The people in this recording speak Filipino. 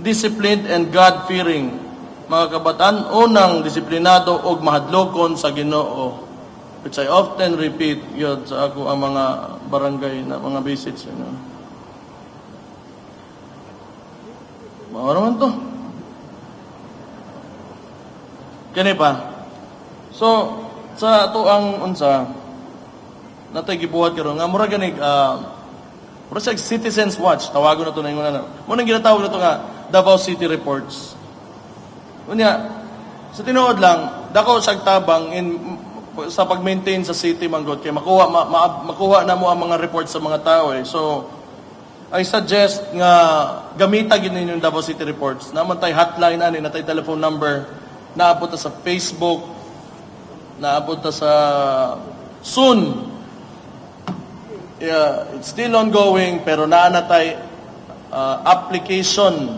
disciplined and God-fearing, mga kabataan, unang disiplinado og mahadlokon sa Ginoo, which I often repeat yun sa ako ang mga barangay na mga visits. Mao naman to. Kani pa. So, sa ato ang unsa, natay gibuhat karon nga mura ganig mura sa Citizens Watch, tawagon na to na ingon na. Mo nang ginatawag na to nga Davao City Reports. Unya, sa tinuod lang, dako sag tabang sa pag-maintain sa city manggod kay makuha na mo ang mga reports sa mga tao eh. So I suggest nga gamita gid ninyo yung Davao City Reports. Naman tay hotline ani, natay telephone number, naabot ta sa Facebook, naabot ta sa soon. Yeah, it's still ongoing pero naa na tay application